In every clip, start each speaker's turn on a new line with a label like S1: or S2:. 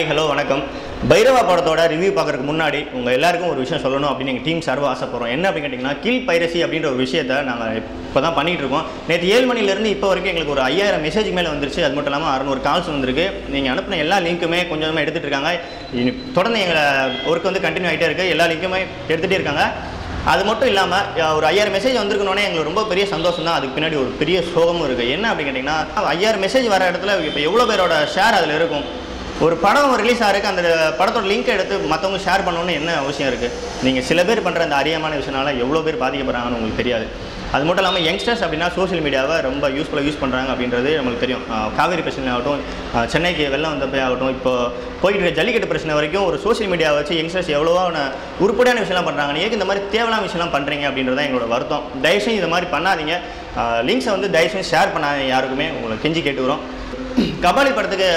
S1: Hi hello வணக்கம். பைரவா படத்தோட review பார்க்குறதுக்கு முன்னாடி உங்கள் எல்லாருக்கும் ஒரு விஷயம் சொல்லணும் அப்படின்னு எங்கள் டீம் சார்பாக ஆசைப்படுறோம். என்ன அப்படின்னு கேட்டிங்கன்னா, கில் பைரசி அப்படின்ற ஒரு விஷயத்தை நாங்கள் இப்போ தான் பண்ணிகிட்டு இருக்கோம். நேற்று 7 மணிலேருந்து இப்போ வரைக்கும் எங்களுக்கு ஒரு 5000 மெசேஜ் மேலே வந்துருச்சு. அது மட்டும் இல்லாமல் 600 கால்ஸ் வந்திருக்கு. நீங்கள் அனுப்பின எல்லா லிங்க்குமே கொஞ்சமாக எடுத்துகிட்டு இருக்காங்க. தொடர்ந்து எங்களை ஒர்க் வந்து கண்டினியூ ஆகிட்டே இருக்குது. எல்லா லிங்க்குமே எடுத்துகிட்டே இருக்காங்க. அது மட்டும் இல்லாமல் ஒரு 5000 மெசேஜ் வந்திருக்கணுன்னே எங்களுக்கு ரொம்ப பெரிய சந்தோஷம் தான். அதுக்கு பின்னாடி ஒரு பெரிய சோகமும் இருக்குது. என்ன அப்படின்னு கேட்டிங்கன்னா, 5000 மெசேஜ் வர இடத்துல இப்போ எவ்வளோ பேரோட ஷேர் அதில் இருக்கும். ஒரு படம் ரிலீஸ் ஆகிருக்கு, அந்த படத்தோட லிங்க் எடுத்து மற்றவங்க ஷேர் பண்ணணுன்னு என்ன அவசியம் இருக்குது? நீங்கள் சில பேர் பண்ணுற அந்த அறியாமான விஷயனால எவ்வளோ பேர் பாதிக்கப்படுறாங்கன்னு உங்களுக்கு தெரியாது. அது மட்டும் இல்லாமல் யங்ஸ்டர்ஸ் அப்படின்னா சோஷியல் மீடியாவை ரொம்ப யூஸ்ஃபுல்லாக யூஸ் பண்ணுறாங்க அப்படின்றது நம்மளுக்கு தெரியும். காவேரி பிரச்சனை ஆகட்டும், சென்னைக்கு வெள்ளம் வந்தப்பே ஆகட்டும், இப்போ போயிட்டு இருக்க ஜல்லிக்கட்டு பிரச்சனை வரைக்கும் ஒரு சோஷியல் மீடியாவை வச்சு யங்ஸ்டர்ஸ் எவ்வளோவான உருப்படியான விஷயம்லாம் பண்ணுறாங்க. ஏன் இந்த மாதிரி தேவையான விஷயம்லாம் பண்ணுறீங்க அப்படின்றத எங்களோட வருத்தம். தயவுசெய்து இந்த மாதிரி பண்ணாதீங்க. லிங்க்ஸை வந்து தயவுசெய்து ஷேர் பண்ணாதீங்க. யாருக்குமே உங்களை கெஞ்சி கேட்டுக்கிறோம். கபாலி படத்துக்கு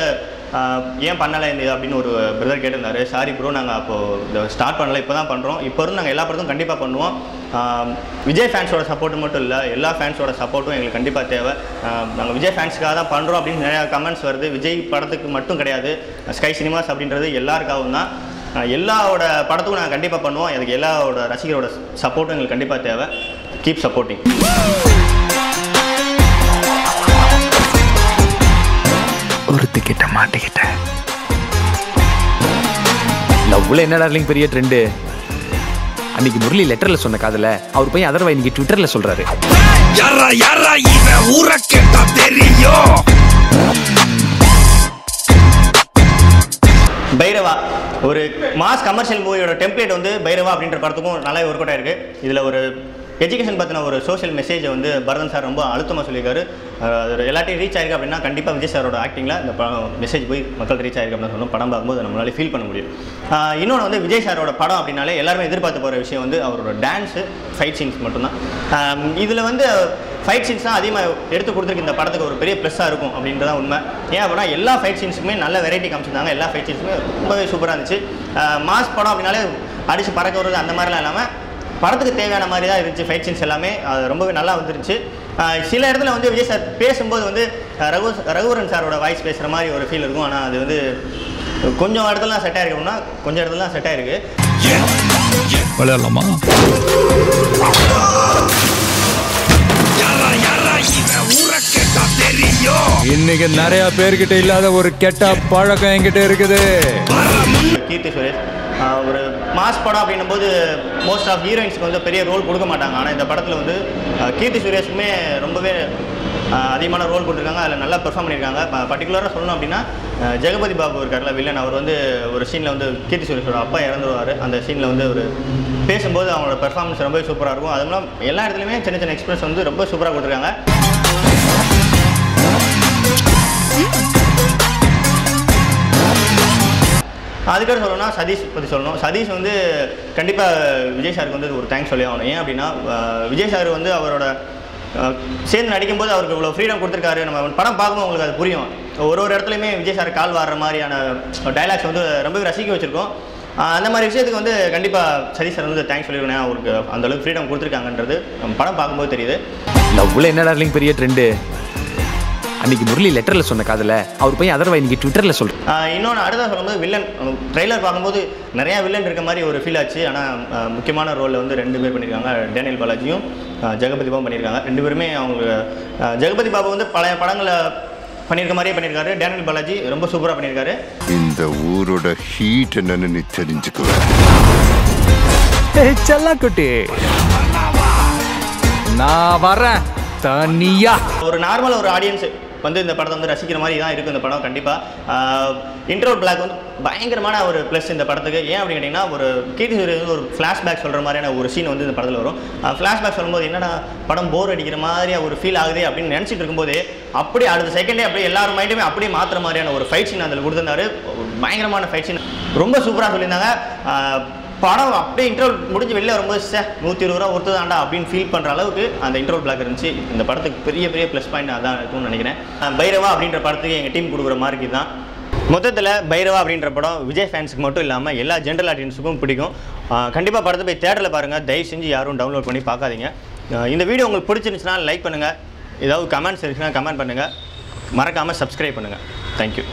S1: ஏன் பண்ணலை இந்த அப்படின்னு ஒரு பிரதர் கேட்டிருந்தாரு. சாரி ப்ரோ, நாங்கள் அப்போது இதை ஸ்டார்ட் பண்ணலை, இப்போ தான் பண்ணுறோம். இப்போ இருந்து நாங்கள் எல்லா படத்தும் கண்டிப்பாக பண்ணுவோம். விஜய் ஃபேன்ஸோட சப்போர்ட்டு மட்டும் இல்லை, எல்லா ஃபேன்ஸோட சப்போர்ட்டும் எங்களுக்கு கண்டிப்பாக தேவை. நாங்கள் விஜய் ஃபேன்ஸுக்காக தான் பண்ணுறோம் அப்படின்னு நிறையா கமெண்ட்ஸ் வருது. விஜய் படத்துக்கு மட்டும் கிடையாது, ஸ்கை சினிமாஸ் அப்படின்றது எல்லாருக்காகவும் தான். எல்லாரோட படத்துக்கும் நாங்கள் கண்டிப்பாக பண்ணுவோம். அதுக்கு எல்லாரோட ரசிகரோட சப்போர்ட்டும் எங்களுக்கு கண்டிப்பாக தேவை. Keep supporting.
S2: ஒருத்திக்கிட்ட மாட்டிக்கிட்டேன். லவ்ல என்ன டார்லிங் பெரிய ட்ரெண்டு. அன்னைக்கு முரளி லெட்டர்ல சொன்ன காதல அவர் போய் அதர்வா இன்னைக்கு ட்விட்டர்ல சொல்றாரு.
S3: யாரா யாரா இவன் ஊரை கேட்டா தெரியும்.
S1: பைரவா ஒரு மாஸ் கமர்ஷியல் மூவியோட டெம்ப்ளேட் வந்து பைரவா அப்படின்ற படத்துக்கும் நல்லா ஒர்க் அவுட் ஆயிருக்கு. இதில் ஒரு எஜுகேஷன் பற்றின ஒரு சோஷியல் மெசேஜை வந்து பரதன் சார் ரொம்ப அழுத்தமாக சொல்லியிருக்காரு. அது எல்லாத்தையும் ரீச் ஆயிருக்கு அப்படின்னா கண்டிப்பாக விஜய் சாரோட ஆக்டிங்கில் இந்த மெசேஜ் போய் மக்கள் ரீச் ஆயிருக்கு அப்படின்னு சொல்லணும். படம் பார்க்கும்போது நம்மளால ஃபீல் பண்ண முடியும். இன்னொன்று வந்து விஜய் சாரோட படம் அப்படின்னாலே எல்லாருமே எதிர்பார்த்து போகிற விஷயம் வந்து அவரோட டான்ஸு, ஃபைட் சீன்ஸ் மட்டும்தான். இதில் வந்து ஃபைட் சீன்ஸ் தான் அதிகமாக எடுத்து கொடுத்துருக்கு. இந்த படத்துக்கு ஒரு பெரிய ப்ளஸ்ஸாக இருக்கும் அப்படின்றதான் உண்மை. ஏன் அப்படின்னா எல்லா ஃபைட் சீன்ஸுக்குமே நல்ல வெரைட்டி காமிச்சிருந்தாங்க. எல்லா ஃபைட் சீன்ஸுமே ரொம்பவே சூப்பராக இருந்துச்சு. மாஸ் படம் அப்படின்னாலே அடித்து பறக்க வருது அந்த மாதிரிலாம் இல்லாமல் படத்துக்கு தேவையான மாதிரி தான் இருந்துச்சு. ஃபைட் சீன்ஸ் எல்லாமே அது ரொம்பவே நல்லா வந்துருச்சு. சில இடத்துல வந்து விஜய் சார் பேசும்போது வந்து ரகுவரன் சாரோட வாய்ஸ் பேசுகிற மாதிரி ஒரு ஃபீல் இருக்கும். ஆனால் அது வந்து கொஞ்சம் இடத்துலாம் செட் ஆகிருக்கும்னா கொஞ்சம் இடத்துலாம் செட் ஆகிருக்கு.
S3: விளையாடலாமா?
S2: இன்னைக்கு நிறைய பேர்கிட்ட இல்லாத ஒரு கெட்ட பழக்கம் என்கிட்ட இருக்குது.
S1: கீர்த்தி சுரேஷ் ஒரு மாஸ் படம் அப்படின்னும் போது மோஸ்ட் ஆஃப் ஹீரோயின்ஸ்க்கு வந்து பெரிய ரோல் கொடுக்க மாட்டாங்க. ஆனால் இந்த படத்தில் வந்து கீர்த்தி சுரேஷுக்குமே ரொம்பவே அதிகமான ரோல் கொடுத்துருக்காங்க. அதில் நல்லா பெர்ஃபார்ம் பண்ணியிருக்காங்க. பர்டிகுலராக சொல்லணும் அப்படின்னா ஜெகபதி பாபு இருக்கார்ல வில்லன், அவர் வந்து ஒரு சீனில் வந்து கீர்த்தி சுரேஷோட அப்பா இறந்துருவார். அந்த சீனில் வந்து ஒரு பேசும்போது அவங்களோட பெர்ஃபார்மன்ஸ் ரொம்ப சூப்பராக இருக்கும். அது மூலம் எல்லா இடத்துலையுமே சின்ன சின்ன எக்ஸ்பிரஸ் வந்து ரொம்ப சூப்பராக கொடுத்துருக்காங்க. அதுக்காக சொல்லணும்னா சதீஷ் பற்றி சொல்லணும். சதீஷ் வந்து கண்டிப்பாக விஜய் சாருக்கு வந்து ஒரு தேங்க்ஸ் சொல்லி ஆகணும். ஏன் அப்படின்னா விஜய் சார் வந்து அவரோட சேர்ந்து நடிக்கும்போது அவருக்கு இவ்வளோ ஃப்ரீடம் கொடுத்துருக்காரு. நம்ம படம் பார்க்கும்போது உங்களுக்கு அது புரியும். ஒரு இடத்துலையுமே விஜய் சார் கால் வாடுற மாதிரியான டைலாக்ஸ் வந்து ரொம்பவே ரசிக்க வச்சுருக்கோம். அந்த மாதிரி விஷயத்துக்கு வந்து கண்டிப்பாக சதீஷ் சார் வந்து தேங்க்ஸ் சொல்லியிருக்கேன். அவருக்கு அந்தளவுக்கு ஃப்ரீடம் கொடுத்துருக்காங்கன்றது நம்ம படம் பார்க்கும்போது தெரியுது.
S2: லவ்ல என்ன டார்லிங் பெரிய ட்ரெண்டு. அன்னைக்கு முரளி லெட்டர்ல சொன்ன காதல அவர் போய் அதர்வா இன்னைக்கு ட்விட்டர்ல சொல்றாரு.
S1: இன்னொன்று அடுத்ததாக சொல்லும்போது வில்லன் ட்ரெய்லர் பார்க்கும்போது நிறையா வில்லன் இருக்க மாதிரி ஒரு ஃபீல் ஆச்சு. ஆனால் முக்கியமான ரோலில் வந்து 2 பேர் பண்ணியிருக்காங்க. டேனியல் பாலாஜியும் ஜெகபதி பாபும் பண்ணியிருக்காங்க. 2 பேருமே அவங்க ஜெகபதி பாபு வந்து பழைய படங்களை பண்ணியிருக்க மாதிரியே பண்ணியிருக்காரு. டேனியல் பாலாஜி ரொம்ப சூப்பராக பண்ணியிருக்காரு.
S4: இந்த ஊரோட ஹீட் என்னன்னு நீ தெரிஞ்சுக்குவேன்.
S2: செல்லக்குட்டி நான் வரேன் தனியா. ஒரு
S1: நார்மல் ஒரு ஆடியன்ஸ் வந்து இந்த படத்தை வந்து ரசிக்கிற மாதிரி தான் இருக்குது இந்த படம். கண்டிப்பாக இன்ட்ரோல் பிளாக் வந்து பயங்கரமான ஒரு ப்ளஸ் இந்த படத்துக்கு. ஏன் அப்படின்னு கேட்டிங்கன்னா ஒரு கீர்த்தி சுரேஷ் வந்து ஒரு ஃப்ளாஷ்பேக் சொல்கிற மாதிரியான ஒரு சீன் வந்து இந்த படத்தில் வரும். ஃப்ளாஷ்பேக் சொல்லும்போது என்னடா படம் போர் அடிக்கிற மாதிரியாக ஒரு ஃபீல் ஆகுது அப்படின்னு நினச்சிட்டு இருக்கும்போது அப்படியே அடுத்த செகண்டே அப்படியே எல்லாரும் மைண்டுமே அப்படியே மாற்றுற மாதிரியான ஒரு ஃபைட் சீன் அதில் கொடுத்துருந்தாரு. பயங்கரமான ஃபைட் சீன் ரொம்ப சூப்பராக சொல்லியிருந்தாங்க. படம் அப்படியே இன்ட்ரோல் முடிஞ்சு வெளில வரும்போது 120 ரூபா ஒருத்தர் தாண்டா அப்படின்னு ஃபீல் பண்ணுற அளவுக்கு அந்த இன்ட்ரோல் பிளாக் இருந்துச்சு. இந்த படத்துக்கு பெரிய பெரிய ப்ளஸ் பாயிண்ட் அதான் இருக்கும்னு நினைக்கிறேன். பைரவா அப்படின்ற படத்துக்கு எங்கள் டீம் கொடுக்குற மார்க்கு தான். மொத்தத்தில் பைரவா அப்படின்ற படம் விஜய் ஃபேன்ஸுக்கு மட்டும் இல்லாமல் எல்லா ஜென்ரல் ஆடியன்ஸுக்கும் பிடிக்கும். கண்டிப்பாக படத்தை போய் தேட்டரில் பாருங்கள். தயவு செஞ்சு யாரும் டவுன்லோட் பண்ணி பார்க்காதீங்க. இந்த வீடியோ உங்களுக்கு பிடிச்சிருந்துச்சுன்னா லைக் பண்ணுங்கள். ஏதாவது கமெண்ட்ஸ் இருந்துச்சுன்னா கமெண்ட் பண்ணுங்கள். மறக்காமல் சப்ஸ்கிரைப் பண்ணுங்கள். தேங்க்யூ.